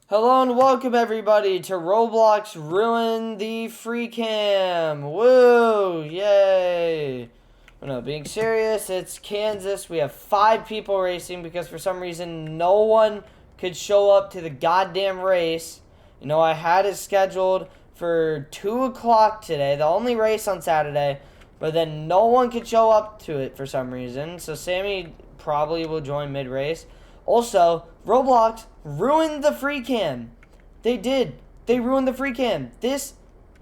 Hello and welcome everybody to Roblox Ruin the Free Cam. Woo! Yay! No, being serious, it's Kansas. We have 5 people racing because for some reason no one could show up to the goddamn race. You know, I had it scheduled for 2 o'clock today, the only race on Saturday, but then no one could show up to it for some reason. So Sammy probably will join mid-race. Also, Roblox ruined the free cam. They did. They ruined the free cam. This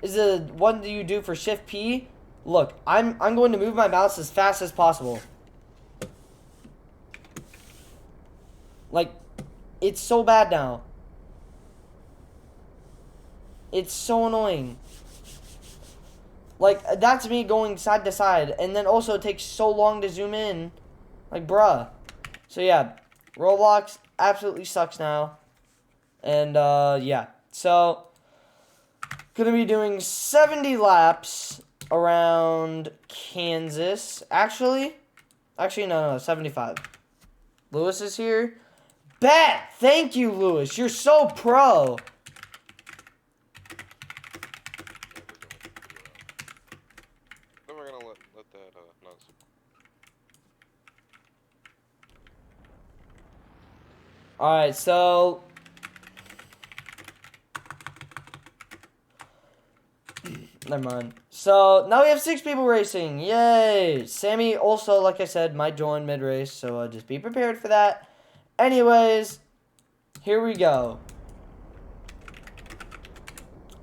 is the one that you do for Shift P. Look, I'm going to move my mouse as fast as possible. Like, it's so bad now. It's so annoying. Like, that's me going side to side. And then also it takes so long to zoom in. Like, bruh. So yeah, Roblox absolutely sucks now. And yeah. So gonna be doing 70 laps around Kansas. Actually no, 75. Lewis is here. Bet! Thank you, Lewis. You're so pro. Then we're gonna let that not. Alright, so never mind. So now we have 6 people racing. Yay! Sammy also, like I said, might join mid-race, so just be prepared for that. Anyways, here we go.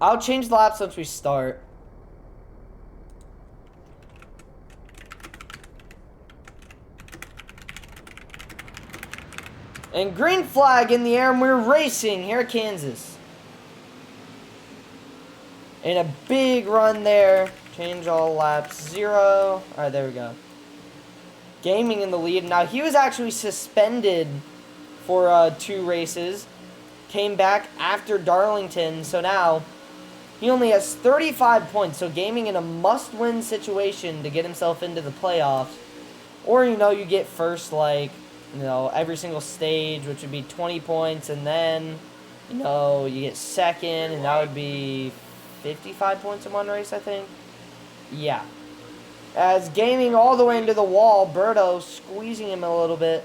I'll change the laps once we start. And green flag in the air, and we're racing here at Kansas. And a big run there. Change all laps. 0. Alright, there we go. Gaming in the lead. Now, he was actually suspended for 2 races. Came back after Darlington. So now, he only has 35 points. So Gaming in a must-win situation to get himself into the playoffs. Or, you know, you get first, like, you know, every single stage, which would be 20 points. And then, you know, you get second, and that would be 55 points in one race, I think. Yeah. As Gaming all the way into the wall, Birdo squeezing him a little bit.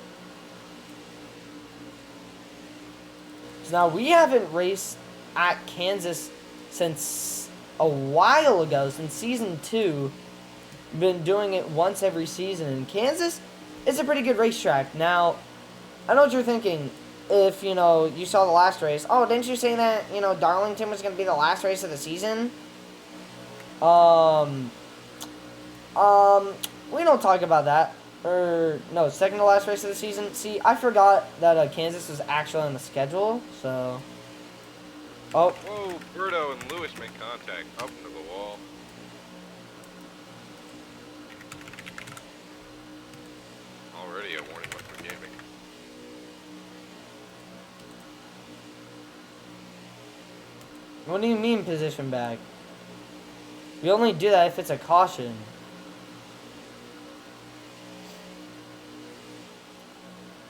So now we haven't raced at Kansas since a while ago, since season 2. We've been doing it once every season, and Kansas is a pretty good racetrack. Now, I know what you're thinking. If, you know, you saw the last race. Oh, didn't you say that, you know, Darlington was going to be the last race of the season? We don't talk about that. Or, no, second to last race of the season. See, I forgot that Kansas was actually on the schedule, so. Oh. Whoa, Birdo and Lewis make contact up into the wall. Already a warning went for Gaming. What do you mean position back? We only do that if it's a caution.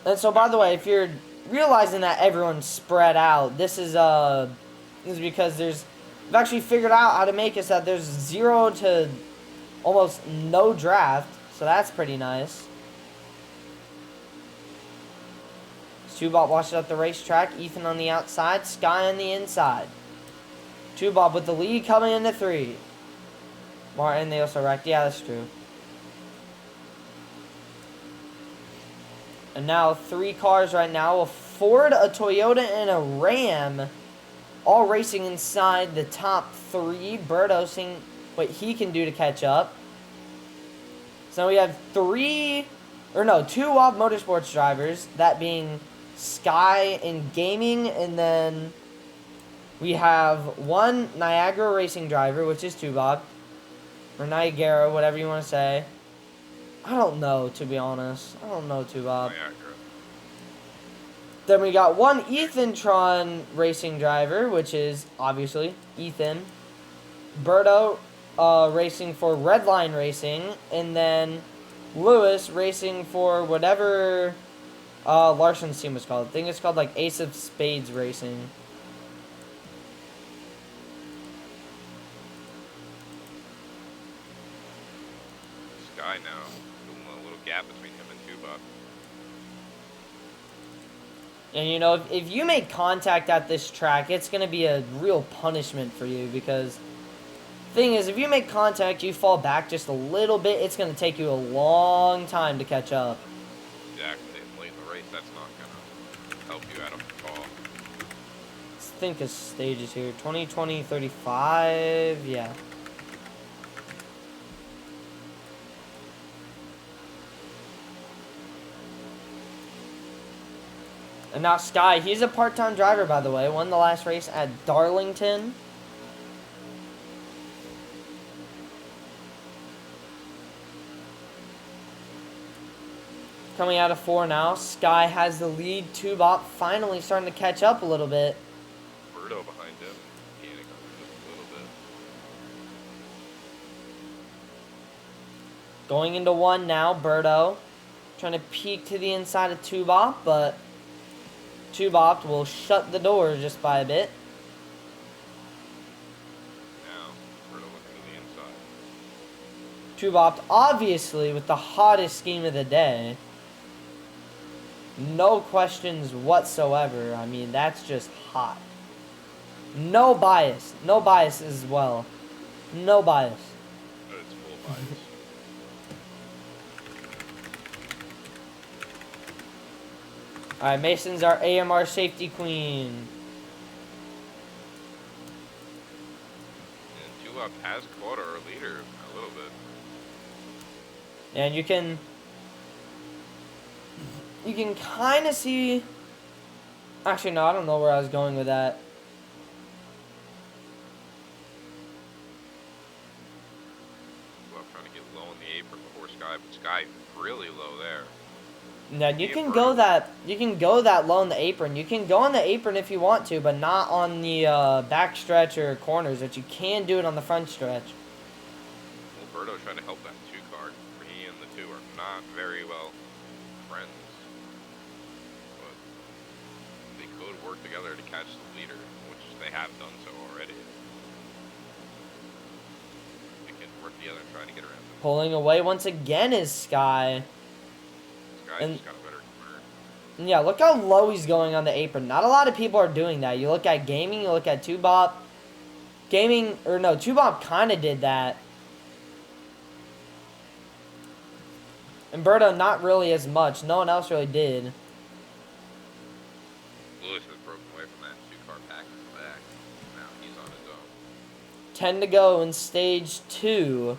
And so, by the way, if you're realizing that everyone's spread out, this is because we've actually figured out how to make it so that there's 0 to almost no draft. So that's pretty nice. Two-Bob watching up the racetrack. Ethan on the outside. Sky on the inside. Two-Bob with the lead coming into 3. Martin, they also wrecked. Yeah, that's true. And now 3 cars right now. A Ford, a Toyota, and a Ram. All racing inside the top 3. Birdo seeing what he can do to catch up. So we have 2 off motorsports drivers. That being Sky in Gaming. And then we have 1 Niagara racing driver, which is Two-Bob. Or Niagara, whatever you want to say. I don't know, to be honest. I don't know, Two-Bob. Niagara. Then we got 1 Ethan Tron racing driver, which is, obviously, Ethan. Birdo racing for Redline Racing. And then Lewis racing for whatever Larson's team was called. I think it's called, like, Ace of Spades Racing. And, you know, if you make contact at this track, it's going to be a real punishment for you because thing is, if you make contact, you fall back just a little bit, it's going to take you a long time to catch up. Exactly. And late in the race, that's not going to help you out at all. Let's think of stages here. 20, 20, 35. Yeah. And now Sky, he's a part-time driver, by the way. Won the last race at Darlington. Coming out of 4 now. Sky has the lead. Tubop finally starting to catch up a little bit. Birdo behind him. Mechanic just a little bit. Going into 1 now. Birdo trying to peek to the inside of Tubop, but Tubop will shut the door just by a bit. Now, Birdo looking to the inside. Tubop obviously with the hottest scheme of the day. No questions whatsoever. I mean, that's just hot. No bias. No bias as well. No bias. But it's full bias. Alright, Mason's our AMR safety queen. And Tulip has caught our leader a little bit. And you can kind of see... Actually, no, I don't know where I was going with that. Tulip trying to get low on the apron before Sky, but Sky really low there. Now you can go that low on the apron. You can go on the apron if you want to, but not on the back stretch or corners. But you can do it on the front stretch. Well, Birdo trying to help that 2 car. He and the 2 are not very well friends. But they could work together to catch the leader, which they have done so already. They can work together and try to get around him. Pulling away once again is Sky. Sky just got a better corner. Yeah, look how low he's going on the apron. Not a lot of people are doing that. You look at Gaming, you look at Tubop. Tubop kind of did that. And Birdo, not really as much. No one else really did. Lewis has broken away from that 2-car pack in the back. Now he's on his own. 10 to go in stage 2.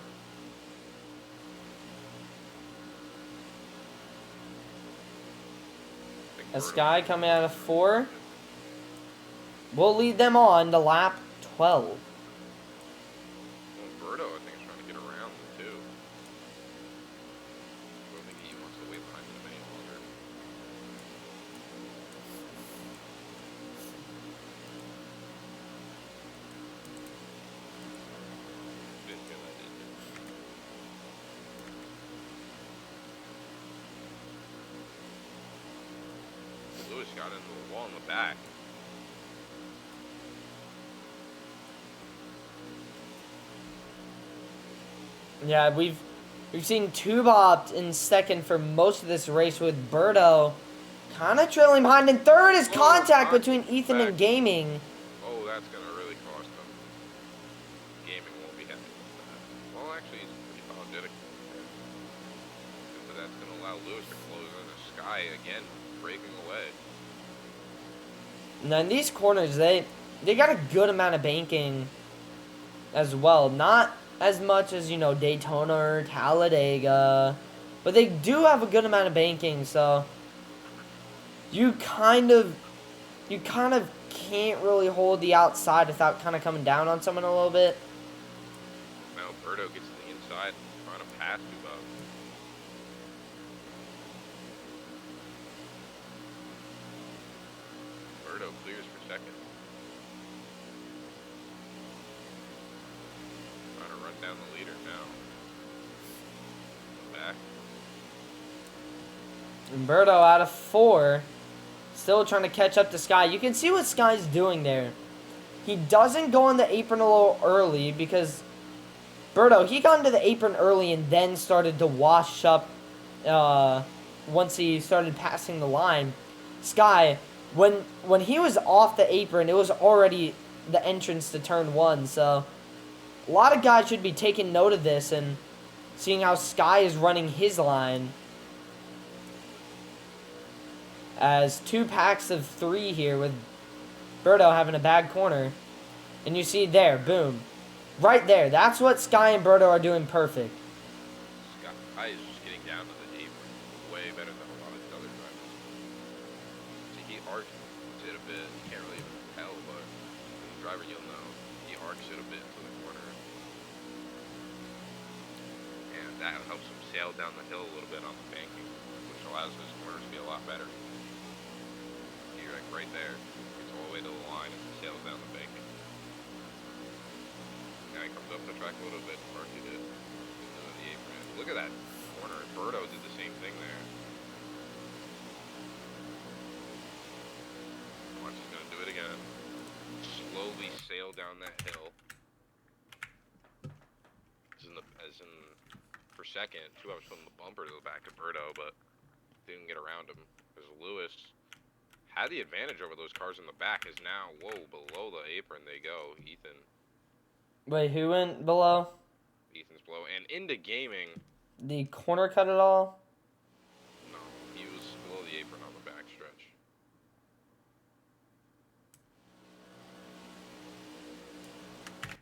A Sky coming out of 4. We'll lead them on to lap 12. Well, Birdo, I think, is trying to get around the 2. I don't think he wants to wait behind him any longer. Didn't feel that, did you? Lewis got into a wall in the back. Yeah, we've seen Tubop in second for most of this race with Birdo kind of trailing behind. And third is contact between Ethan and Gaming. Oh, that's going to really cost them. Gaming won't be happy with that. Well, actually, he's pretty apologetic. But that's going to allow Lewis to close in a Sky again, breaking away. Now in these corners, they got a good amount of banking as well. Not as much as, you know, Daytona or Talladega, but they do have a good amount of banking, so you kind of can't really hold the outside without kind of coming down on someone a little bit. Now Birdo gets to the inside, trying to pass Tubop. Birdo clears for second. Trying to run down the leader now. Back. And Birdo out of 4, still trying to catch up to Sky. You can see what Sky's doing there. He doesn't go on the apron a little early because Birdo, he got into the apron early and then started to wash up once he started passing the line. Sky when he was off the apron, it was already the entrance to turn 1. So a lot of guys should be taking note of this and seeing how Sky is running his line. As 2 packs of 3 here with Birdo having a bad corner. And you see there, boom. Right there. That's what Sky and Birdo are doing perfect. Sky is just getting down to the apron way better than a lot of the other drivers. See, he arcs it a bit. You can't really even tell, but as a driver, you'll know. He arcs it a bit to the corner. And that helps him sail down the hill a little bit on the banking, which allows his corners to be a lot better. You're like right there. Gets all the way to the line and sails down the banking. Now he comes up the track a little bit, Marky did. The apron. Look at that corner. Birdo did the same thing there. Watch, he's gonna do it again. Slowly sail down that hill. As in for second, 2 hours putting the bumper to the back of Birdo, but didn't get around him. Because Lewis had the advantage over those cars in the back. Is now, whoa, below the apron they go. Ethan. Wait, who went below? Ethan's below. And into gaming. The corner cut it all? No, he was below the apron on the back stretch.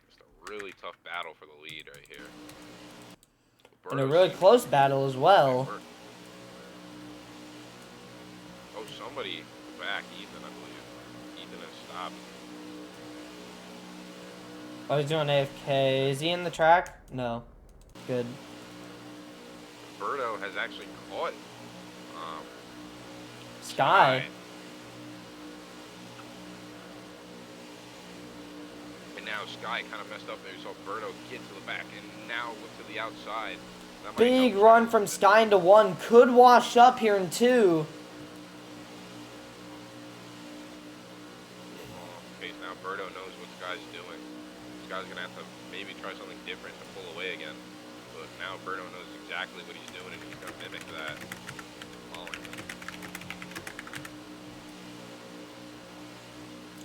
Just a really tough battle for the lead right here. And a really close battle as well. Oh, somebody back Ethan, I believe. Ethan has stopped. Oh, he's doing AFK. Is he in the track? No. Good. Birdo has actually caught Sky. And now Sky kind of messed up there. So Birdo get to the back and now look to the outside. Big run from Sky into 1. Could wash up here in 2. Okay, so now Birdo knows what Sky's doing. Sky's going to have to maybe try something different to pull away again. But now Birdo knows exactly what he's doing and he's going to mimic that.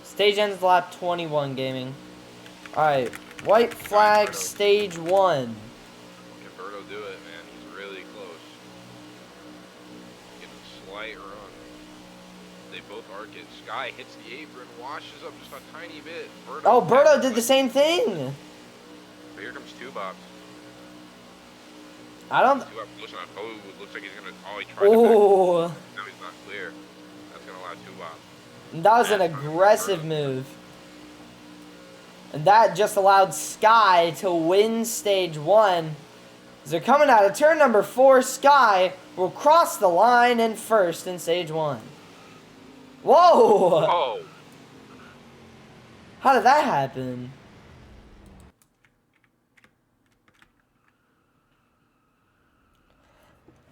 Stage ends lap 21 gaming. Alright, white flag stage 1. Can Birdo do it, man? He's really close. Getting a slight run. They both arc it. Sky hits the apron, washes up just a tiny bit. Birdo Oh, Birdo did the same thing. But here comes Two Bops. I don't. Oh, it looks like he's gonna. Oh, he tried Oh. to. Now he's not clear. That's gonna allow Two Bops. That was an aggressive move. And that just allowed Sky to win stage 1. As they're coming out of turn number 4, Sky will cross the line in first in stage 1. Whoa! Oh! How did that happen?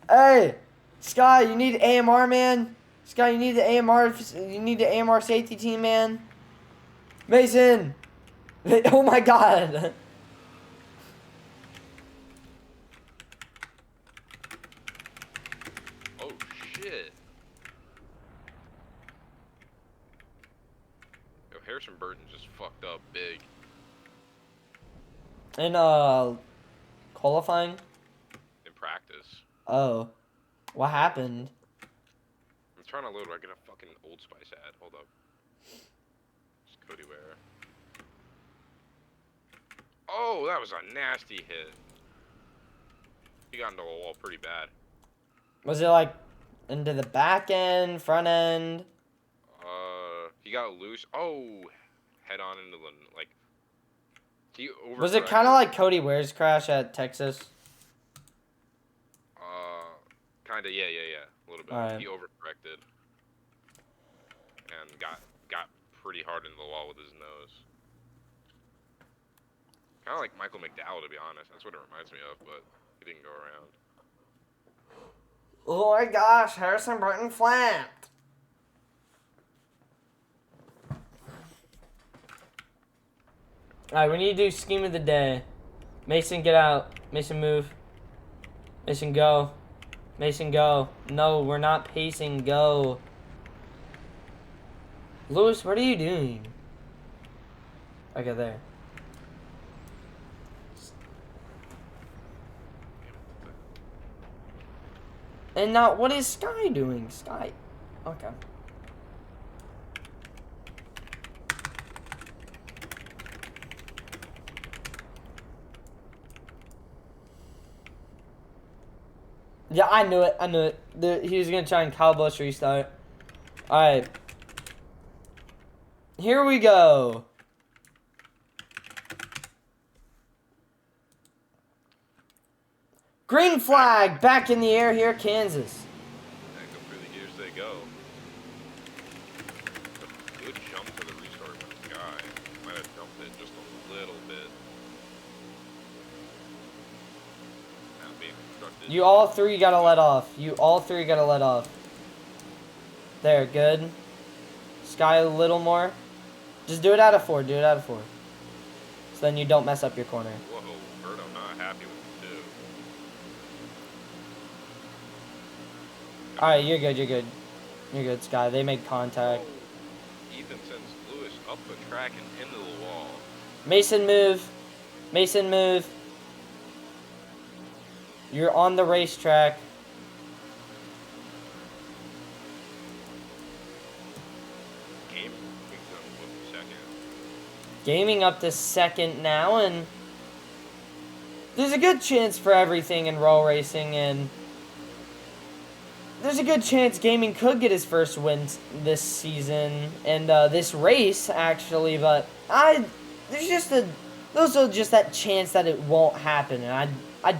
Hey! Sky, you need AMR, man? Sky, you need the AMR. You need the AMR safety team, man. Mason! Oh my god! Oh shit! Yo, Harrison Burton just fucked up big. In qualifying? In practice. Oh. What happened? I'm trying to load where I get a fucking Old Spice ad. Hold up. It's Cody Ware. Oh, that was a nasty hit. He got into a wall pretty bad. Was it like into the back end, front end? He got loose. Oh, head on into the, like, he over. Was it kind of like Cody Ware's crash at Texas? Kinda, yeah, a little bit. Right. He overcorrected and got pretty hard into the wall with his nose. Kind of like Michael McDowell, to be honest. That's what it reminds me of, but he didn't go around. Oh my gosh, Harrison Burton flapped. Alright, we need to do scheme of the day. Mason, get out. Mason, move. Mason, go. Mason, go. No, we're not pacing. Go. Lewis, what are you doing? Okay, there. And now, what is Sky doing? Sky. Okay. Yeah, I knew it. I knew it. He was going to try and cowbush restart. Alright. Here we go. Green flag back in the air here, Kansas. And go through the gears they go. A good jump to the restart from Sky. Might have jumped it just a little bit. Now being constructed. You all three gotta let off. You all three gotta let off. There, good. Sky a little more. Just do it out of 4. Do it out of 4. So then you don't mess up your corner. Whoa, Birdo not happy with the 2. Alright, you're good, you're good. You're good, Sky. They made contact. Ethan sends Lewis up the track and into the wall. Mason, move. Mason, move. You're on the racetrack. Game with second. Gaming up to second now, and there's a good chance for everything in roll racing, and there's a good chance Gaming could get his first win this season and this race actually, but those are just that chance that it won't happen, and I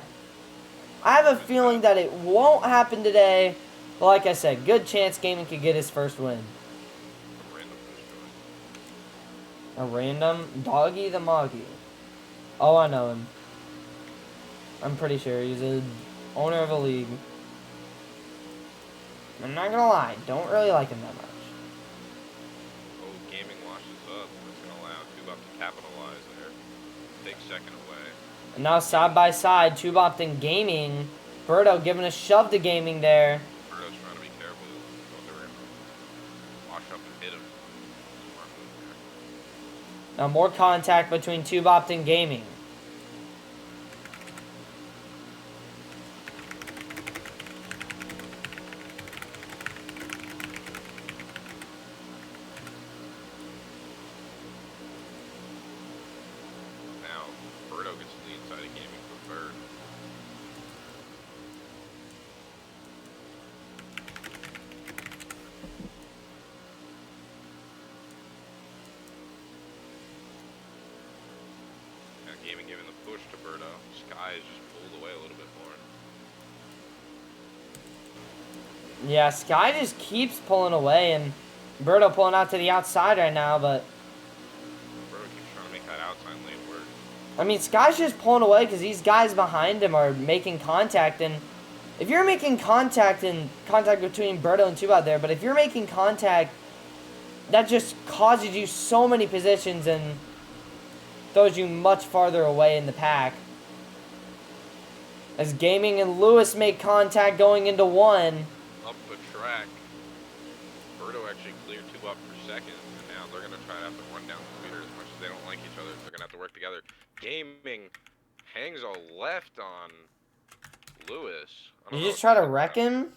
have a feeling that it won't happen today. But like I said, good chance Gaming could get his first win. A random Doggy the Moggy. Oh, I know him. I'm pretty sure he's a owner of a league. I'm not gonna lie, don't really like him that much. Oh, Gaming washes up. That's gonna allow Tubop to capitalize there. Take second away. And now side by side, Tubop and Gaming. Birdo giving a shove to Gaming there. Birdo's trying to be careful. They're gonna wash up and hit him. Smart move there. Now more contact between Tubop and Gaming. Now, Birdo gets the inside of Gaming for third. Now, Gaming giving the push to Birdo. Sky is just pulled away a little bit more. Yeah, Sky just keeps pulling away, and Birdo pulling out to the outside right now, but Birdo keeps trying to make that outside lane work. I mean, Sky's just pulling away because these guys behind him are making contact, and if you're making contact and contact between Birdo and Tubop there, but if you're making contact, that just causes you so many positions and throws you much farther away in the pack. As Gaming and Lewis make contact going into 1. Up the track. Birdo actually cleared Tubop for second, and now they're going to try to have to run down the leader as much as they don't like each other. They're going to have to work together. Gaming hangs a left on Lewis. I don't You know just if try he to said wreck my- him?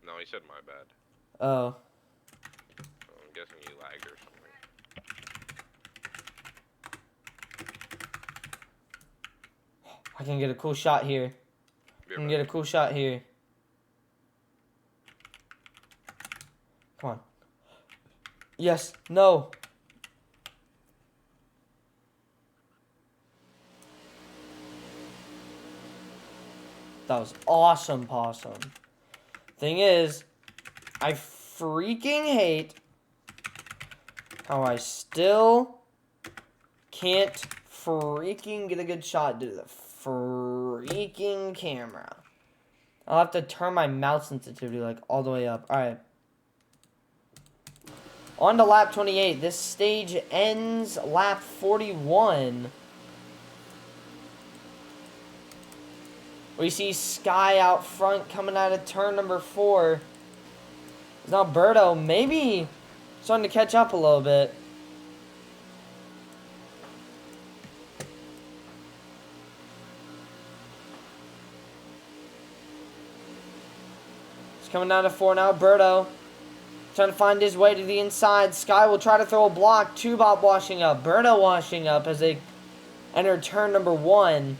No, he said my bad. Oh. So I'm guessing he lagged or something. I can get a cool shot here. I can get a cool shot here. Come on. Yes. No. That was awesome, Possum. Thing is, I freaking hate how I still can't freaking get a good shot due to the freaking camera. I'll have to turn my mouse sensitivity like all the way up. Alright. On to lap 28. This stage ends lap 41. We see Sky out front coming out of turn number 4. Now Birdo maybe starting to catch up a little bit. It's coming down to 4 now. Berto trying to find his way to the inside. Sky will try to throw a block. Bob washing up. Berto washing up as they enter turn number 1.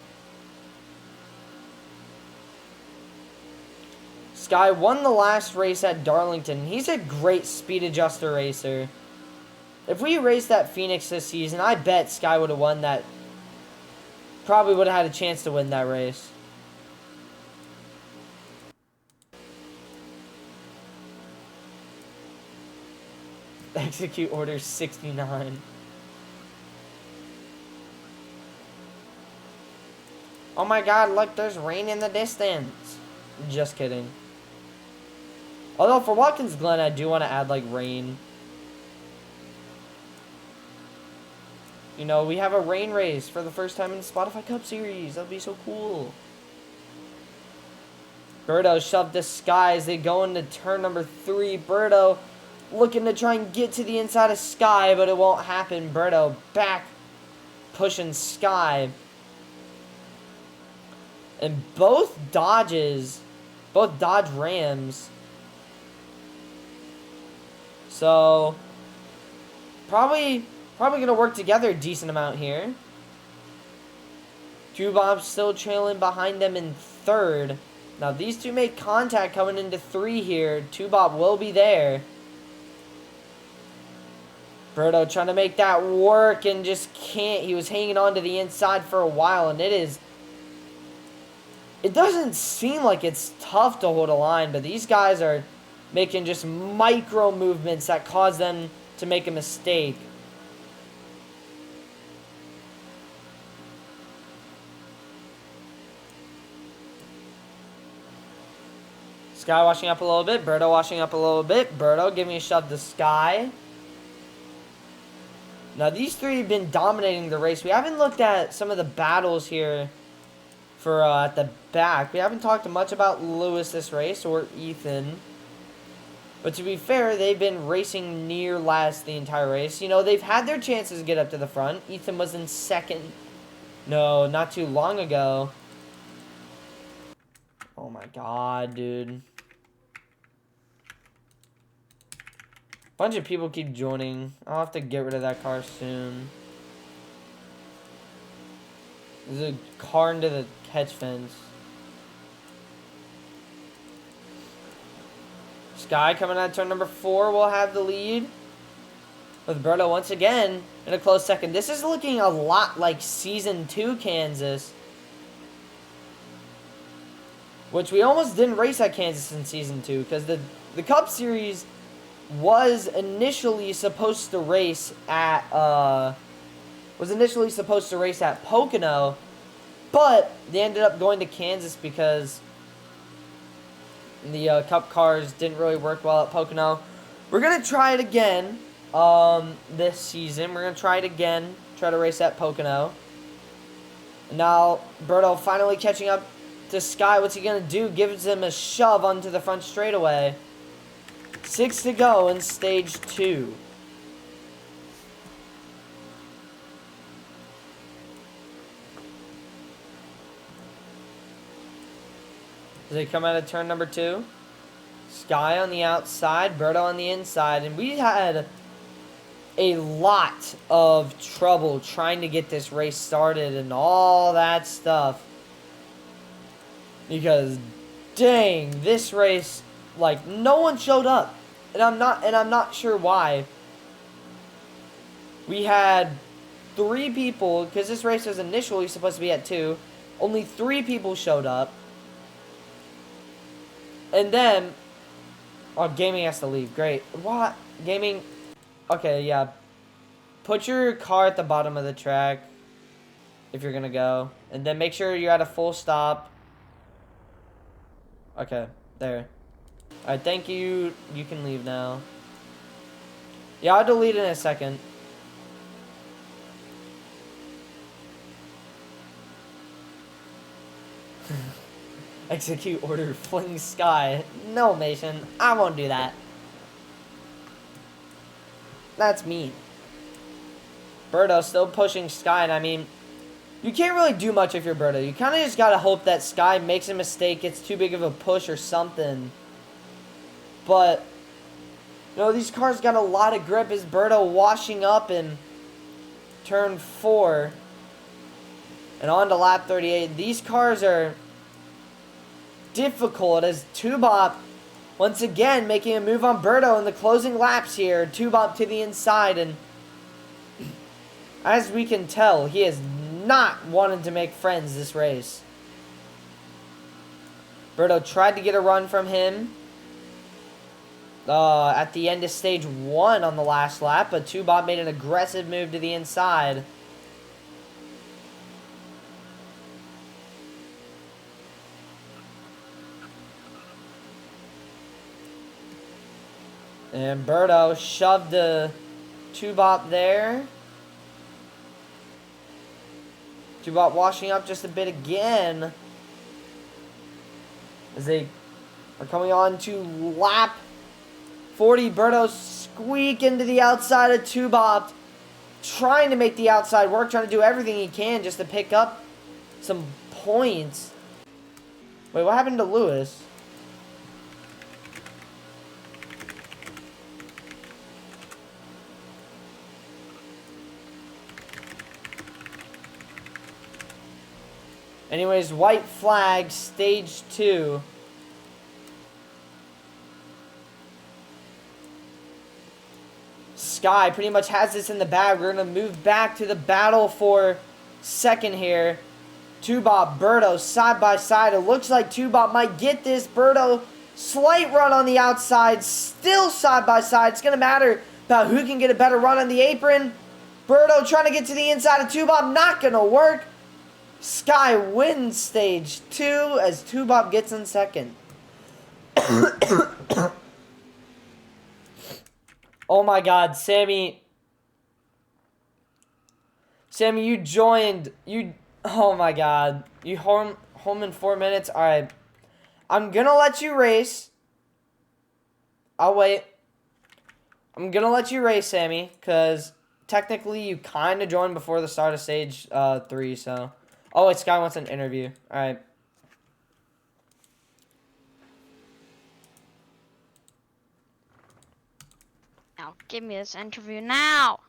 Sky won the last race at Darlington. He's a great speed adjuster racer. If we raced at Phoenix this season, I bet Sky would have won that. Probably would have had a chance to win that race. Execute order 69. Oh my god, look, there's rain in the distance. Just kidding. Although for Watkins Glen, I do want to add like rain. You know, we have a rain race for the first time in the Spotify Cup Series. That'd be so cool. Berto shoved to Sky as they go into turn number 3. Berto looking to try and get to the inside of Sky, but it won't happen. Berto back pushing Sky. And both Dodge Rams. So, probably going to work together a decent amount here. Bob's still trailing behind them in 3rd. Now, these two make contact coming into 3 here. Bob will be there. Berto trying to make that work and just can't. He was hanging on to the inside for a while, and it doesn't seem like it's tough to hold a line, but these guys are making just micro movements that cause them to make a mistake. Sky washing up a little bit. Berto washing up a little bit. Berto giving a shove to Sky. Now, these three have been dominating the race. We haven't looked at some of the battles here for at the back. We haven't talked much about Lewis this race or Ethan. But to be fair, they've been racing near last the entire race. You know, they've had their chances to get up to the front. Ethan was in 2nd. No, not too long ago. Oh my god, dude. Bunch of people keep joining. I'll have to get rid of that car soon. There's a car into the catch fence. Sky coming out of turn number 4 will have the lead. With Berto once again in a close second. This is looking a lot like Season 2 Kansas. Which we almost didn't race at Kansas in Season 2. Because the Cup Series was initially supposed to race at Pocono, but they ended up going to Kansas because the Cup cars didn't really work well at Pocono. We're gonna try it again this season. We're gonna try it again. Try to race at Pocono. Now Berto finally catching up to Sky. What's he gonna do? Gives him a shove onto the front straightaway. 6 to go in stage 2. As they come out of turn number 2. Sky on the outside, Berto on the inside. And we had a lot of trouble trying to get this race started and all that stuff. Because, dang, this race, like, no one showed up. And I'm not sure why. We had 3 people, because this race was initially supposed to be at 2. Only 3 people showed up. And then, oh, Gaming has to leave. Great. What? Gaming, okay, yeah. Put your car at the bottom of the track if you're going to go. And then make sure you're at a full stop. Okay, there. Alright, thank you. You can leave now. Yeah, I'll delete in a second. Execute order, fling Sky. No, Mason, I won't do that. that's mean. Birdo still pushing Sky, and I mean, you can't really do much if you're Birdo. You kind of just gotta hope that Sky makes a mistake, gets too big of a push or something. But, you know, these cars got a lot of grip as Birdo washing up in turn 4. And on to lap 38. These cars are difficult as Tubop, once again, making a move on Birdo in the closing laps here. Tubop to the inside, and as we can tell, he is not wanting to make friends this race. Birdo tried to get a run from him at the end of stage 1 on the last lap, but Tubop made an aggressive move to the inside. And Birdo shoved the Tubop there. Tubop washing up just a bit again. As they are coming on to lap 40. Birdo squeak into the outside of Tubop. Trying to make the outside work. Trying to do everything he can just to pick up some points. Wait, what happened to Lewis? Anyways, white flag, stage 2. Sky pretty much has this in the bag. We're going to move back to the battle for second here. Tubop, Birdo, side by side. It looks like Tubop might get this. Birdo, slight run on the outside. Still side by side. It's going to matter about who can get a better run on the apron. Birdo trying to get to the inside of Tubop. Not going to work. Sky wins stage 2 as Tubop gets in second. Oh my god, Sammy. Sammy, you joined. Oh my god. You home in 4 minutes? Alright. I'm gonna let you race. I'll wait. I'm gonna let you race, Sammy, because technically you kind of joined before the start of stage 3, so. Oh, wait, Sky wants an interview. Alright. Now, give me this interview now.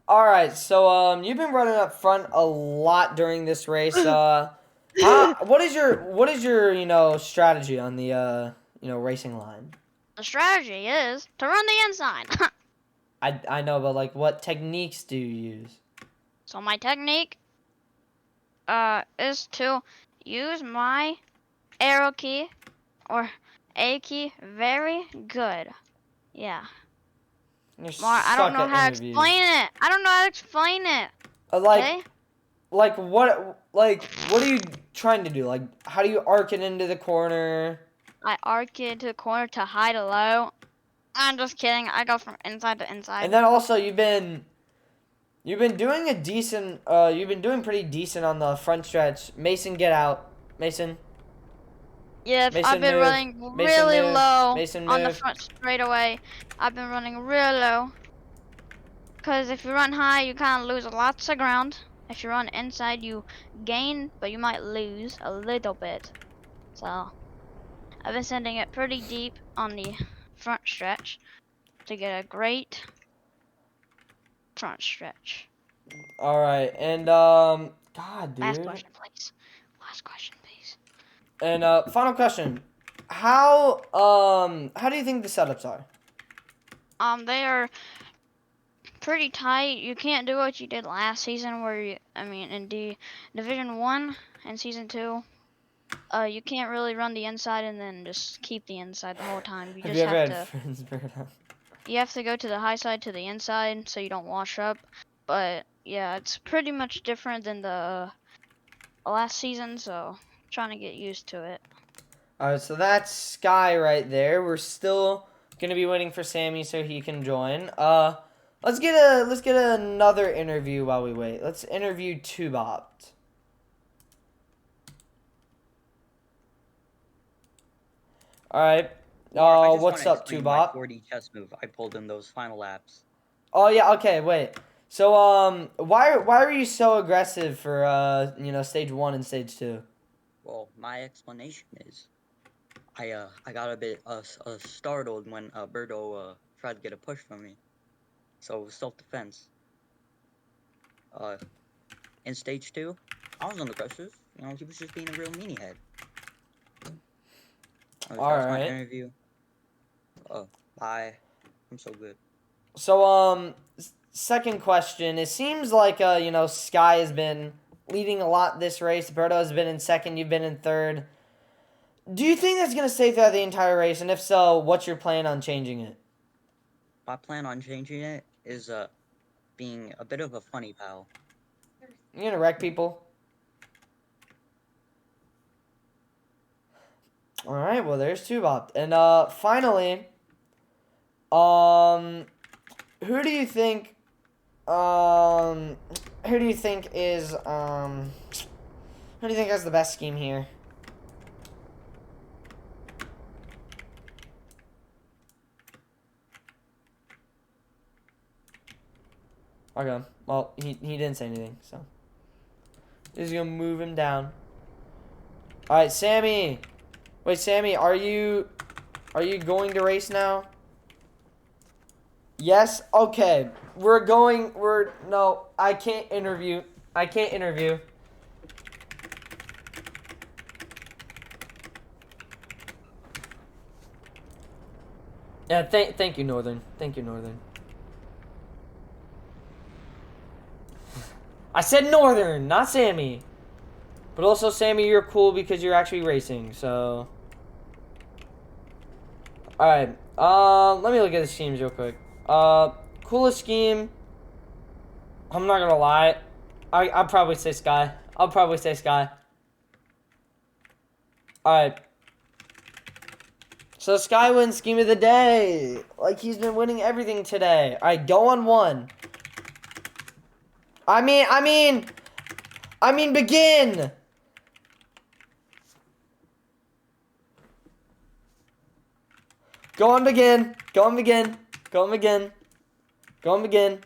Alright, so, you've been running up front a lot during this race. What is your, you know, strategy on the, you know, racing line? The strategy is to run the inside. I know, but, like, what techniques do you use? So my technique is to use my arrow key or A key very good. Yeah. I don't know how to explain it. I don't know how to explain it. Like what are you trying to do? Like, how do you arc it into the corner? I arc it to the corner to high to low. I'm just kidding. I go from inside to inside. And then also you've been doing a decent. You've been doing pretty decent on the front stretch. Mason, get out. Mason. Yes, Mason, I've been move. running Mason, really move. low Mason, on the move. front straightaway. I've been running real low. Because if you run high, you kind of lose lots of ground. If you run inside, you gain, but you might lose a little bit. So, I've been sending it pretty deep on the front stretch to get a great front stretch. All right, and God, dude. Last question, please. Last question, please. And final question: how do you think the setups are? They are pretty tight. You can't do what you did last season, where in the Division 1 and Season 2. You can't really run the inside and then just keep the inside the whole time. You Have just you ever have had to. friends burn up? You have to go to the high side to the inside so you don't wash up. But yeah, it's pretty much different than the last season, so I'm trying to get used to it. Alright, so that's Sky right there. We're still gonna be waiting for Sammy so he can join. Let's get another interview while we wait. Let's interview Tubop. Alright. What's up, Tubop? 40 chess move I pulled in those final laps. Oh yeah. Okay. Wait. So why are you so aggressive for stage 1 and stage 2? Well, my explanation is I got a bit startled when Birdo tried to get a push from me, so it was self-defense. Uh, in stage 2, I wasn't aggressive. You know, he was just being a real meanie head. All That was my right. interview. Bye. I'm so good. So second question. It seems like Sky has been leading a lot this race. Berto has been in second. You've been in third. Do you think that's gonna stay throughout the entire race? And if so, what's your plan on changing it? My plan on changing it is being a bit of a funny pal. You gonna wreck people? All right. Well, there's Tubop. And finally, who do you think? Who do you think is Who do you think has the best scheme here? Okay. Well, he didn't say anything, so just gonna move him down. All right, Sammy. Wait, Sammy, are you going to race now? Yes. Okay. No. I can't interview. I can't interview. Yeah. Thank you, Northern. Thank you, Northern. I said Northern, not Sammy. But also, Sammy, you're cool because you're actually racing, so. Alright. Let me look at the schemes real quick. Coolest scheme. I'm not gonna lie. I'll probably say Sky. I'll probably say Sky. Alright. So Sky wins scheme of the day. Like he's been winning everything today. Alright, go on 1. I mean, begin! Go on, begin. Go on, begin. Go on, begin. Go on, begin.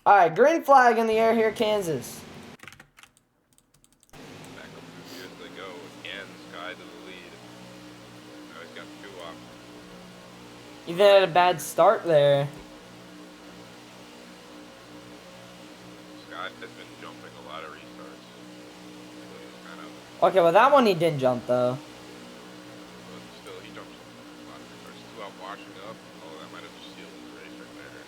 Alright, green flag in the air here, Kansas. Back up 2 gears they go. Again, Sky to the lead. Now he's got 2 off. Even had a bad start there. Sky has been jumping a lot of restarts. So he's kind of, Okay, well that one he didn't jump though. but still he jumps a lot of restarts. 2 out washing up. Oh, that might have just sealed the race right there.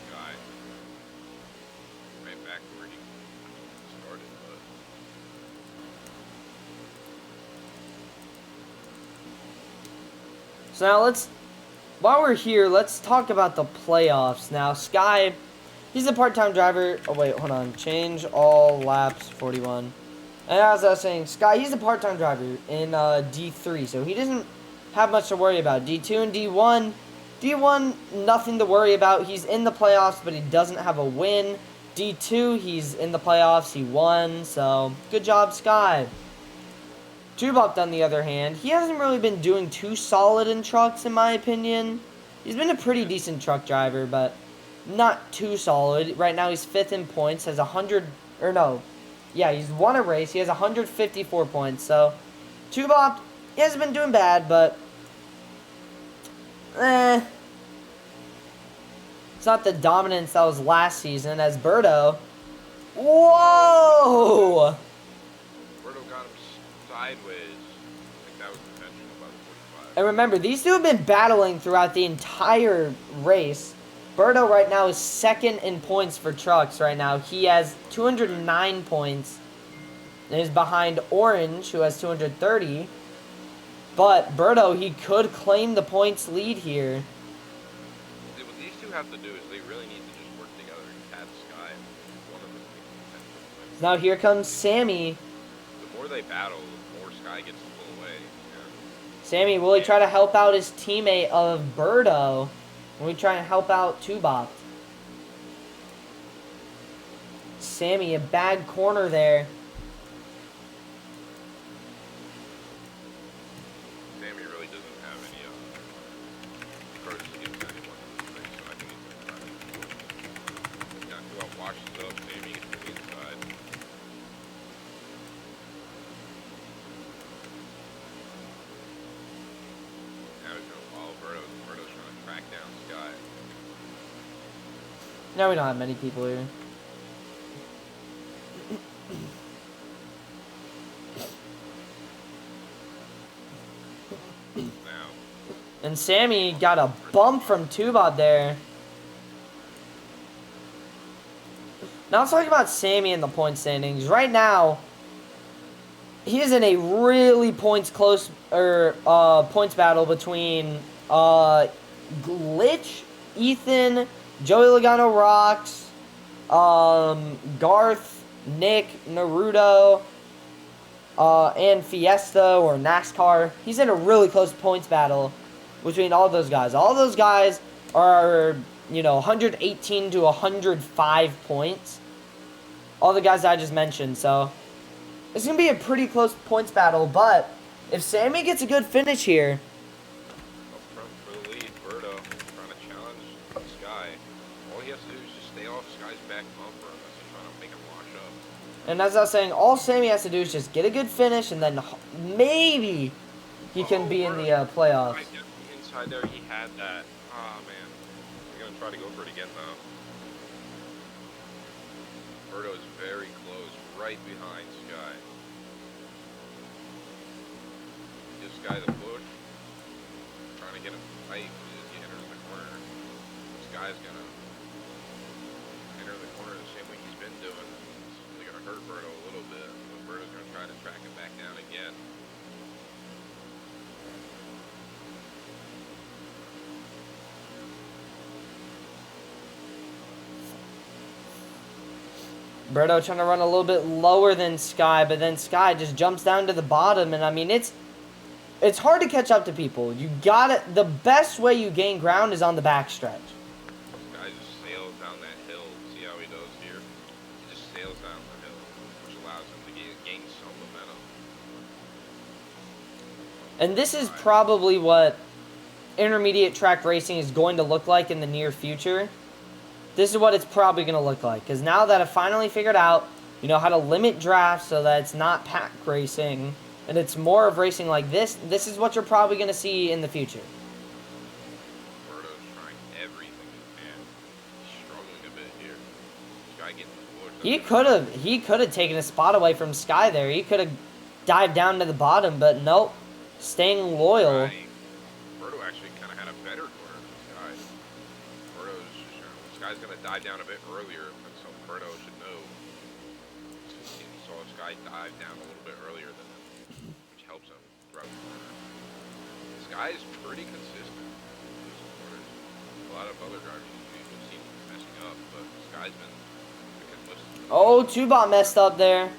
Sky. Right back where he started, but So now while we're here, let's talk about the playoffs. Now, Sky, he's a part-time driver. Oh, wait, hold on. Change all laps, 41. And as I was saying, Sky, he's a part-time driver in D3, so he doesn't have much to worry about. D2 and D1, nothing to worry about. He's in the playoffs, but he doesn't have a win. D2, he's in the playoffs. He won, so good job, Sky. Tubop, on the other hand, he hasn't really been doing too solid in trucks, in my opinion. He's been a pretty decent truck driver, but not too solid. Right now, he's 5th in points, has 100, or no, yeah, he's won a race. He has 154 points, so Tubop, he hasn't been doing bad, but it's not the dominance that was last season as Birdo. Whoa! Roberto got him sideways. I think that was intentional by the 45. And remember, these two have been battling throughout the entire race. Birdo right now is 2nd in points for trucks right now. He has 209 points. And is behind Orange, who has 230. But Birdo, he could claim the points lead here. What these two have to do is they really need to just work together and catch Sky. One of them makes potential to win. Now here comes Sammy. The more they battle, the more Sky gets to pull away. Yeah. Sammy, will he try to help out his teammate of Birdo? Will he try and help out Tubop? Sammy, a bad corner there. Sammy really doesn't have any pros against anyone in this race, so I think he's going to try to not go out, washes up, Sammy gets to the inside. Now he's going to follow Birdo. Birdo's trying to track down Sky. Now we don't have many people here. Now, And Sammy got a bump from Tubot there. Now let's talk about Sammy in the point standings. Right now, he is in a really points battle between Glitch, Ethan, Joey Logano Rocks, Garth, Nick, Naruto, and Fiesta or NASCAR. He's in a really close points battle between all those guys. All those guys are, 118 to 105 points. All the guys I just mentioned. So it's going to be a pretty close points battle. But if Sammy gets a good finish here, up front for the lead, Birdo trying to challenge Sky. All he has to do is just stay off Sky's back bumper unless he's trying to make him wash up. and as I was saying, all Sammy has to do is just get a good finish, and then maybe he can be in the playoffs. Right inside there, he had that. Ah, man. We're going to try to go for it again, though. Birdo is very close, right behind Sky. Give Sky the push. Trying to get him tight as he enters the corner. Sky's going to enter the corner the same way he's been doing. It's really going to hurt Birdo a little bit. But Birdo's going to try to track him back down again. Berto trying to run a little bit lower than Sky, but then Sky just jumps down to the bottom, and I mean, it's hard to catch up to people. You got it. The best way you gain ground is on the backstretch. This guy just sails down that hill. See how he does here? He just sails down the hill, which allows him to gain some momentum. And this is probably what intermediate track racing is going to look like in the near future. This is what it's probably going to look like. Because now that I've finally figured out, how to limit drafts so that it's not pack racing, and it's more of racing like this, this is what you're probably going to see in the future. Birdo's trying everything he can. He's struggling a bit here. This guy getting pushed. He could have taken a spot away from Sky there. He could have dived down to the bottom, but nope. Staying loyal. Right. Birdo actually kind of had a better corner than Sky. Birdo's just Sky's going to dive down a bit earlier, and so Birdo should know. He saw Sky dive down a little bit earlier than him, which helps him throughout the corner. Sky is pretty consistent in these corners. A lot of other drivers you've seen messing up, but Sky's been consistent. Oh, Tubot messed up there.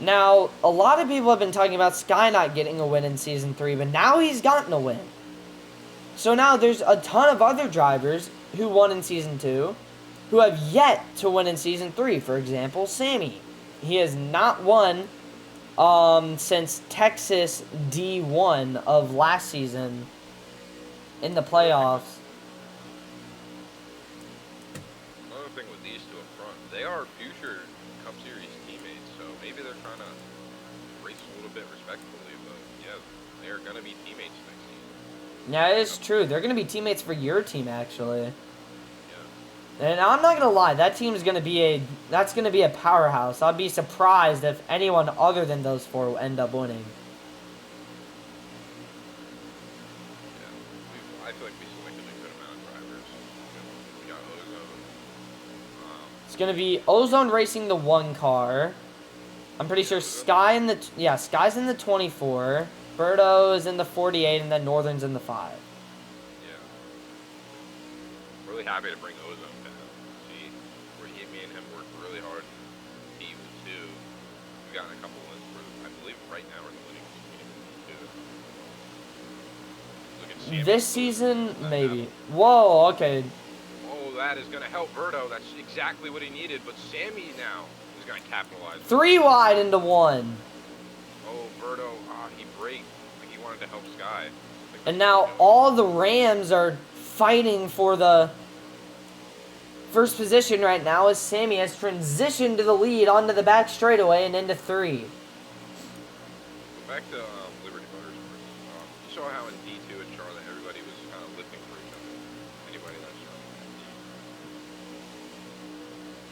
Now, a lot of people have been talking about Sky not getting a win in Season 3, but now he's gotten a win. So now there's a ton of other drivers who won in Season 2 who have yet to win in Season 3. For example, Sammy. He has not won since Texas D1 of last season in the playoffs. Another thing with these two up front, they are future Cup Series teammates, so maybe they're trying to race a little bit respectfully, but yeah, they're going to be teammates next season. Yeah, it is true. They're going to be teammates for your team, actually. Yeah. And I'm not going to lie, that team's going to be that's going to be a powerhouse. I'd be surprised if anyone other than those four will end up winning. Yeah, I feel like we selected a good amount of drivers. We got Ozone. It's going to be Ozone racing the 1 car. I'm pretty sure Sky's in the 24. Birdo is in the 48, and then Northern's in the 5. Yeah. Really happy to bring Ozone down. See, me and him worked really hard in P2. We've gotten a couple wins. I believe right now we're the winning team. Look at Sammy This losing season, that maybe. battle. Whoa, okay. Oh, that is going to help Birdo. That's exactly what he needed. But Sammy now is going to capitalize. 3 wide into 1. Oh, Birdo, he braked. Like he wanted to help Sky. Like And that's what now he's doing. all the Rams are fighting for the first position right now as Sammy has transitioned to the lead onto the back straightaway and into 3. Go back to Liberty Motorsports. You saw how in D2 at Charlotte everybody was kind of lifting for each other. Anybody that's running that team.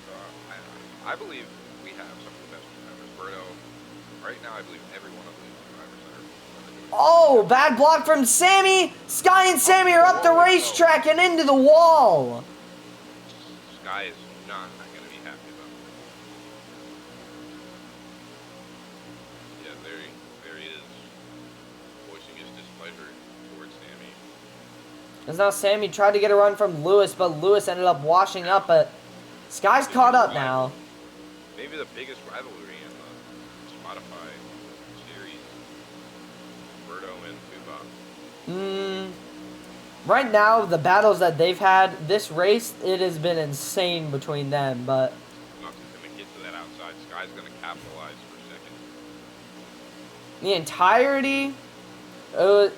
So I believe we have some of the best drivers. Birdo, right now I believe every one of the drivers that are doing Oh, bad block from Sammy. Sky and Sammy are up the racetrack and into the wall. Sky is not going to be happy about this. Yeah, there he is, voicing his displeasure towards Sammy. As now Sammy tried to get a run from Lewis, but Lewis ended up washing up, but Sky's caught up now. Maybe the biggest rivalry in the Spotify series. Birdo and Tuba. Right now, the battles that they've had this race, it has been insane between them, but Nothing's going to get to that outside. Sky's going to capitalize for second. the entirety, the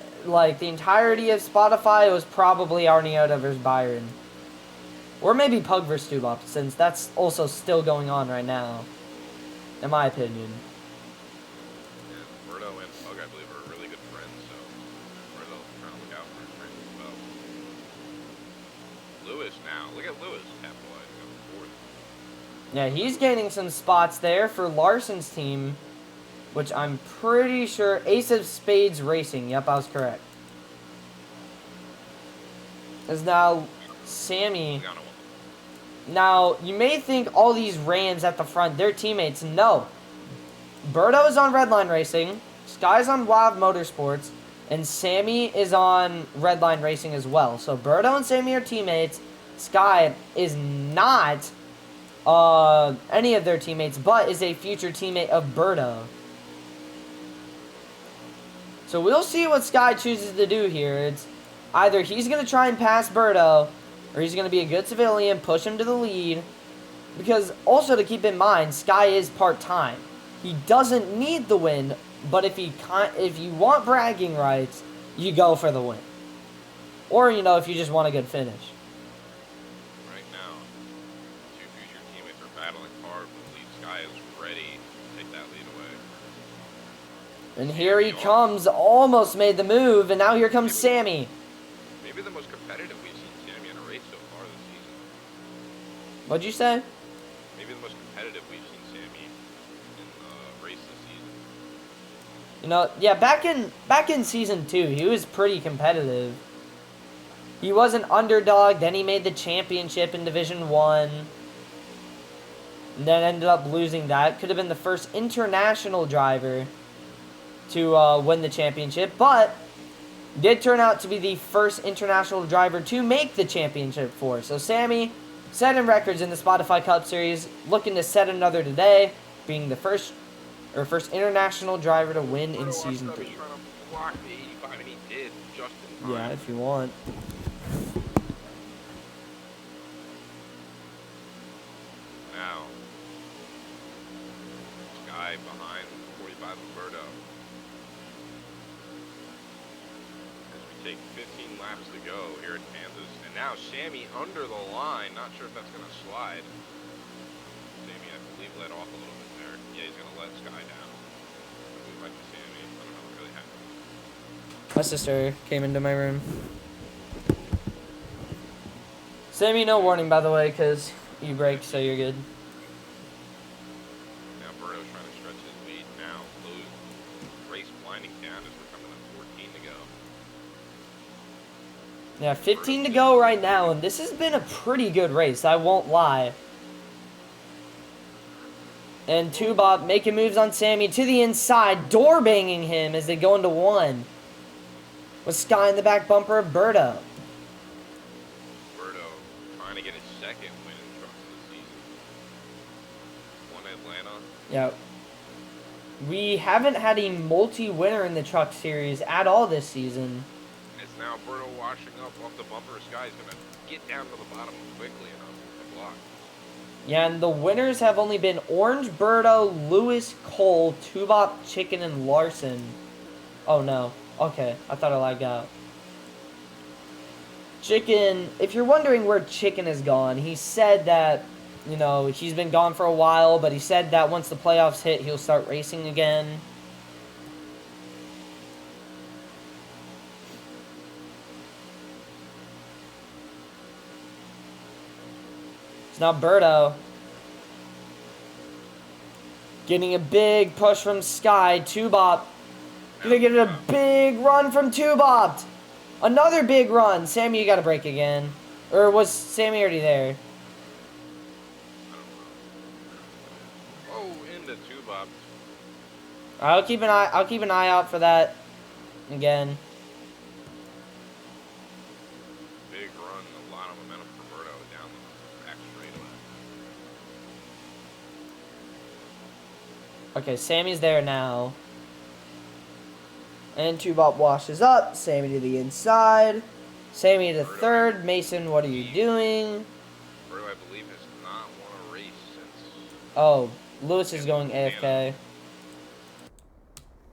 entirety of Spotify, it was probably Arniota versus Byron. Or maybe Pug versus Tubop, since that's also still going on right now, in my opinion. And Birdo and Pug, I believe, are really good friends, so Birdo trying to look out for his friends as well. Lewis now. Look at Lewis capitalizing on the fourth. Yeah, he's gaining some spots there for Larson's team, which I'm pretty sure Ace of Spades Racing. Yep, I was correct. Is now Sammy. Now, you may think all these Rams at the front, they're teammates. No. Birdo's on Redline Racing, Sky's on Wild Motorsports, and Sammy is on Redline Racing as well. So Birdo and Sammy are teammates. Sky is not any of their teammates, but is a future teammate of Birdo. So we'll see what Sky chooses to do here. It's either he's going to try and pass Birdo, or he's going to be a good civilian, push him to the lead. Because also to keep in mind, Sky is part-time. He doesn't need the win, but if you want bragging rights, you go for the win. Or, if you just want a good finish. Right now, two future teammates are battling hard, but lead Sky is ready to take that lead away. And here he comes, almost made the move, and now here comes Sammy. Maybe the most competitive we've seen Sammy in a race so far this season. What'd you say? Maybe the most competitive we've seen Sammy in a race this season. Yeah, back in season 2, he was pretty competitive. He was an underdog, then he made the championship in Division 1. And then ended up losing that. Could have been the first international driver to win the championship, but did turn out to be the first international driver to make the championship for. So Sammy setting records in the Spotify Cup Series, looking to set another today, being the first international driver to win in Season 3. Trying to block the 85, and he did just in time. Yeah, if you want. Now, Sky behind 45 of Birdo. As we take 15 laps to go here at Kansas. And now Sammy under the line. Not sure if that's going to slide. Sammy, I believe, let off a little bit there. Yeah, he's going to let Sky down. We like Sammy. I don't know what really happened. My sister came into my room. Sammy, no warning, by the way, because you break, so you're good. Now Birdo's trying to stretch his lead. Now Lewis race blinding down as we're coming up 14 to go. Yeah, 15 to go right now, and this has been a pretty good race, I won't lie. And Tubop making moves on Sammy to the inside, door banging him as they go into 1. With Sky in the back bumper of Birdo. Birdo trying to get his second win in trucks this season. Won Atlanta. Yeah. We haven't had a multi-winner in the Truck Series at all this season. It's now Berto washing up off the bumper. Sky's gonna get down to the bottom quickly enough to block. Yeah, and the winners have only been Orange, Birdo, Lewis, Cole, Tubop, Chicken, and Larson. Oh no. Okay, I thought I lagged out. Chicken, if you're wondering where Chicken is gone, he said that, you know, he's been gone for a while, but he said that once the playoffs hit, he'll start racing again. It's now Birdo. Getting a big push from Sky. Tubop. Gonna get a big run from Tubop. Another big run. Sammy, you gotta break again. Or was Sammy already there? Oh, into Tubop. I'll keep an eye out for that again. Big run, a lot of momentum for Berto down the back straightaway. Okay, Sammy's there now. And Tubop washes up. Sammy to the inside. Sammy to third. Mason, what are you doing? Berto, I believe, has not won a race since... Oh, Lewis is going AFK.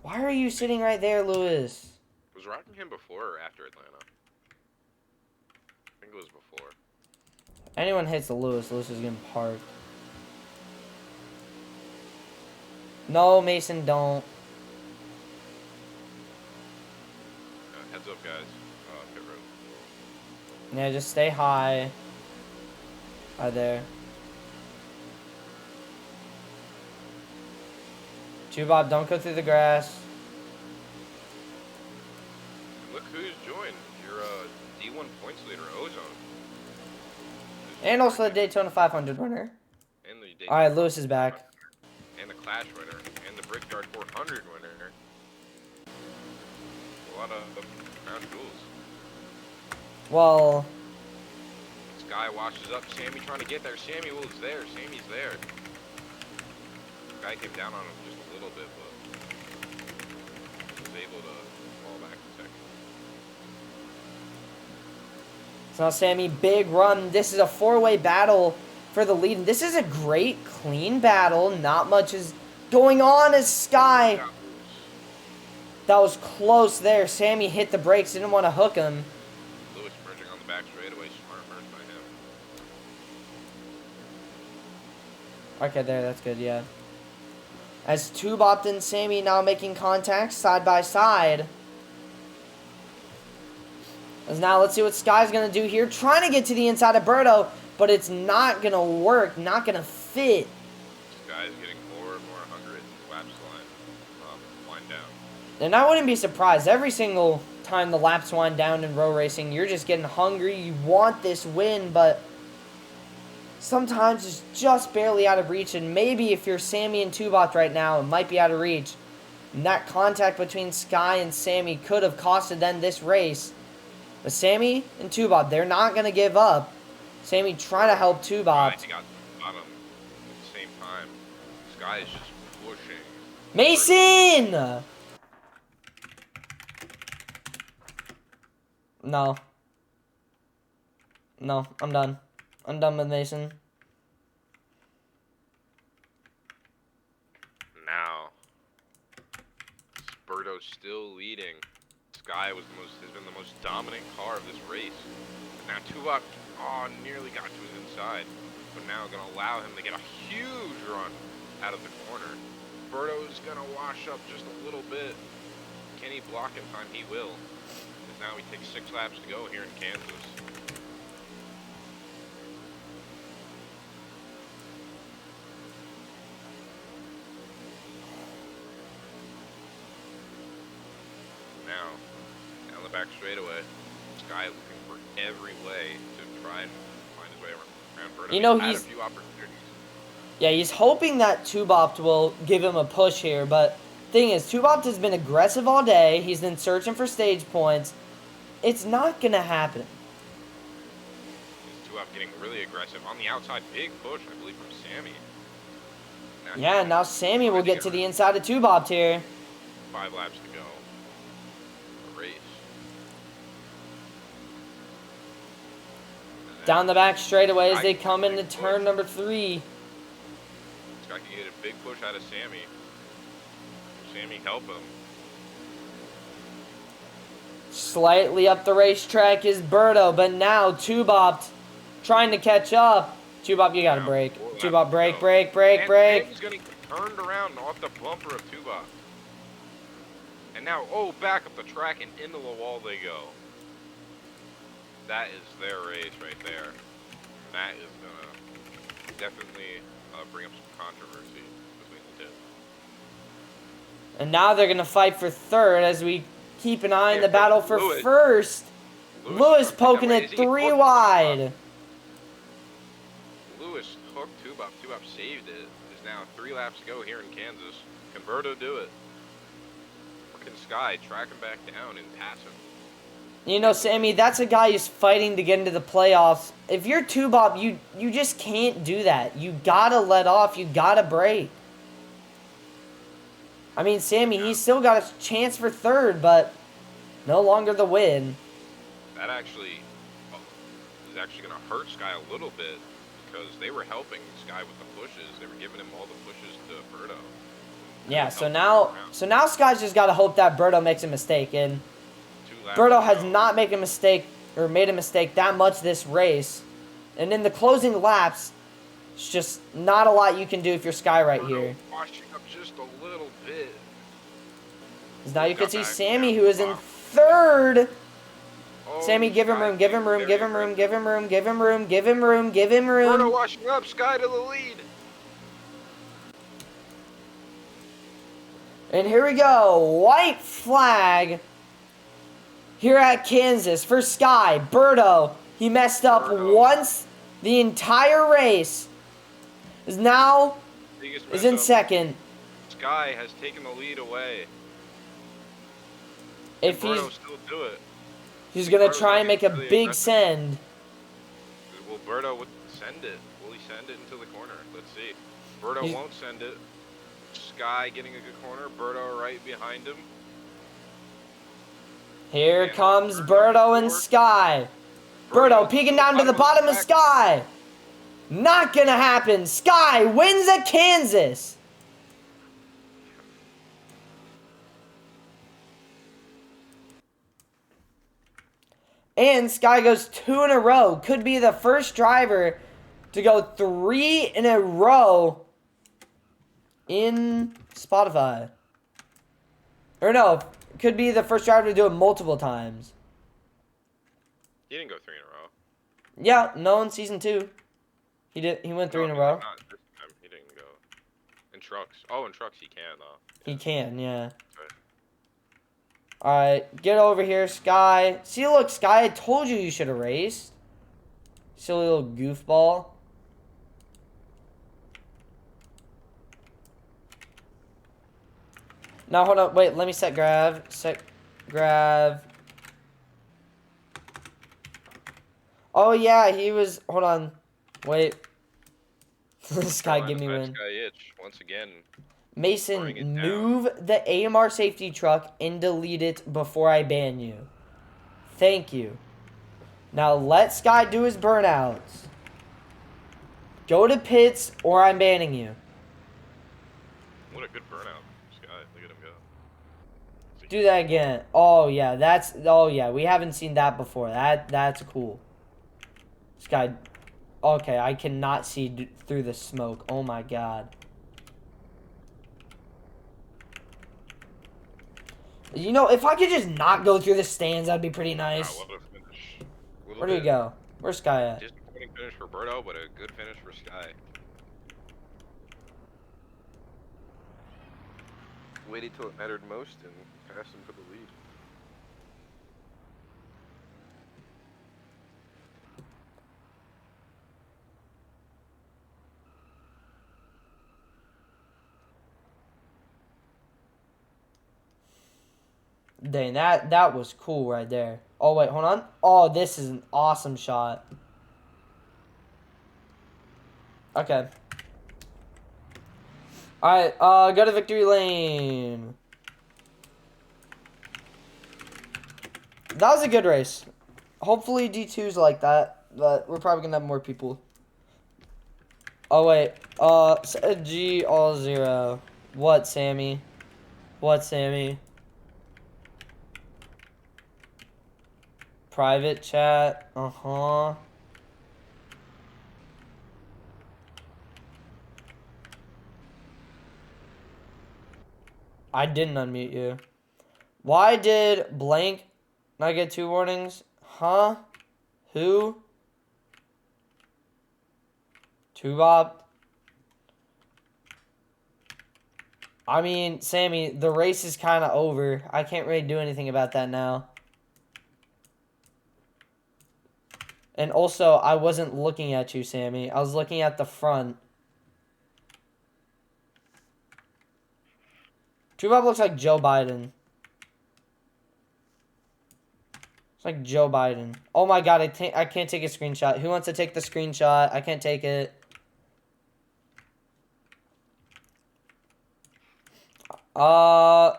Why are you sitting right there, Lewis? Was Rockingham before or after Atlanta? I think it was before. Anyone hits the Lewis is getting parked. No, Mason, don't. Heads up, guys. Pit road. Yeah, just stay high. Right there. Tubop, don't go through the grass. Look who's joined. Your D1 points leader, Ozone. And also the Daytona 500 winner. And the Daytona Alright, Lewis is back. And the Clash winner. And the Brickyard 400 winner. A lot of crown jewels. Well, Sky washes up. Sammy trying to get there. Sammy was there. Sammy's there. Guy came down on him just a little bit, but was able to fall back a second. so now Sammy, big run. This is a four-way battle for the lead. And this is a great, clean battle. Not much is going on as Sky. That was close there. Sammy hit the brakes, didn't want to hook him. Lewis merging on the back straightaway. Smart merge by him. Okay, there, that's good, yeah. As Tubop and Sammy now making contact side by side. As now, let's see what Sky's going to do here. Trying to get to the inside of Birdo, but it's not going to work, not going to fit. Sky's getting more and more hungry as his laps wind down. And I wouldn't be surprised. Every single time the laps wind down in row racing, you're just getting hungry. You want this win, but sometimes it's just barely out of reach. And maybe if you're Sammy and Tubot right now, it might be out of reach. And that contact between Sky and Sammy could have costed them this race. But Sammy and Tubot, they're not going to give up. Sammy trying to help Tubot. Sky got the bottom at the same time. Sky is just pushing. Mason! No. No, I'm done. I'm done with Mason. Now, Spurto's still leading. Sky has been the most dominant car of this race. Now Tuvok, nearly got to his inside, but now going to allow him to get a huge run out of the corner. Berto's going to wash up just a little bit. Can he block in time? He will. Because now he takes 6 laps to go here in Kansas. Now, down the back straightaway, Sky looking for every way to try and find his way around Berto. You know, had he's a few opportunities. Yeah, he's hoping that Tubopt will give him a push here, but thing is, Tubopt has been aggressive all day. He's been searching for stage points. It's not going to happen. Tuvok getting really aggressive on the outside. Big push, I believe, from Sammy. Yeah, now Sammy will get to the inside of Two Bob here. 5 laps to go. A race. Down the back straightaway as they come into turn number 3. This guy can get a big push out of Sammy. Sammy help him. Slightly up the racetrack is Berto, but now Two Bob trying to catch up. Two Bob, you gotta break. Two Bob, break. And he's gonna get turned around off the bumper of Two Bob. And now, back up the track and into the wall they go. That is their race right there. That is gonna definitely bring up some controversy between the two. And now they're gonna fight for third as we keep an eye on the battle for first. Lewis poking it 3 wide. Lewis hooked Two Bob. Two Bob saved it. There's now 3 laps to go here in Kansas. Can Berto do it? Or can Sky track him back down and pass him? You know, Sammy, that's a guy who's fighting to get into the playoffs. If you're Two Bob, you just can't do that. You gotta let off. You gotta break. I mean, Sammy, he's still got a chance for third, but no longer the win. That actually is actually going to hurt Sky a little bit because they were helping Sky with the pushes. They were giving him all the pushes to Berto. Yeah, so now Sky's just got to hope that Berto makes a mistake, and Berto has not made a mistake that much this race. And in the closing laps, it's just not a lot you can do if you're Sky right here. Washing up just a little bit. Because now you can see Sammy, who is in third. Sammy, give him room, give him room, give him room, give him room, give him room, give him room, give him room. Berto washing up, Sky to the lead. And here we go, white flag here at Kansas for Sky. Berto, he messed up once the entire race. Is now in second. Sky has taken the lead away. If Berto still do it. He's gonna try and make a big send. Will Berto send it? Will he send it into the corner? Let's see. Berto won't send it. Sky getting a good corner. Berto right behind him. Here comes Berto and Sky. Berto peeking down to the bottom of Sky. Not gonna happen. Sky wins at Kansas. And Sky goes 2 in a row. Could be the first driver to go 3 in a row in Spotify. Or no, could be the first driver to do it multiple times. He didn't go 3 in a row. Yeah, no, in season 2. He did. He went 3 in a row. Not this time. He didn't go. In trucks. Oh, in trucks he can though. He can, yeah. Right. Alright, get over here, Sky. See, look, Sky, I told you you should have raced. Silly little goofball. Now, hold on. Wait, let me set grav. Set grav. Oh, yeah, he was... Hold on. Wait. Sky, give me win. Sky itch once again. Mason, move the AMR safety truck and delete it before I ban you. Thank you. Now let Sky do his burnouts. Go to pits or I'm banning you. What a good burnout, Sky. Look at him go. Do that again. Oh yeah, we haven't seen that before. That's cool. Sky. Okay, I cannot see through the smoke. Oh my god. You know, if I could just not go through the stands, that'd be pretty nice. Wow, what a finish. Where do we go? Where's Sky at? Disappointing finish for Berto, but a good finish for Sky. Waited till it mattered most and passed him for the lead. Dang, that was cool right there. Oh, wait, hold on. Oh, this is an awesome shot. Okay. Alright, go to victory lane. That was a good race. Hopefully D2's like that, but we're probably gonna have more people. Oh wait, G all 0. What, Sammy? What, Sammy? Private chat, uh-huh. I didn't unmute you. Why did blank not get 2 warnings? Huh? Who? Tubop? I mean, Sammy, the race is kind of over. I can't really do anything about that now. And also, I wasn't looking at you, Sammy. I was looking at the front. Tubop looks like Joe Biden. It's like Joe Biden. Oh my god, I can't take a screenshot. Who wants to take the screenshot? I can't take it. Alright,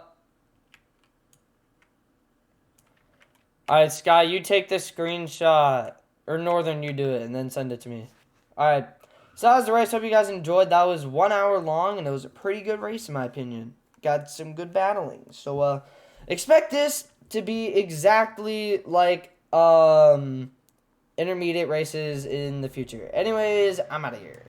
Sky, you take the screenshot. Or Northern, you do it, and then send it to me. Alright. So that was the race. Hope you guys enjoyed. That was 1 hour long, and it was a pretty good race, in my opinion. Got some good battling. So, expect this to be exactly like, intermediate races in the future. Anyways, I'm out of here.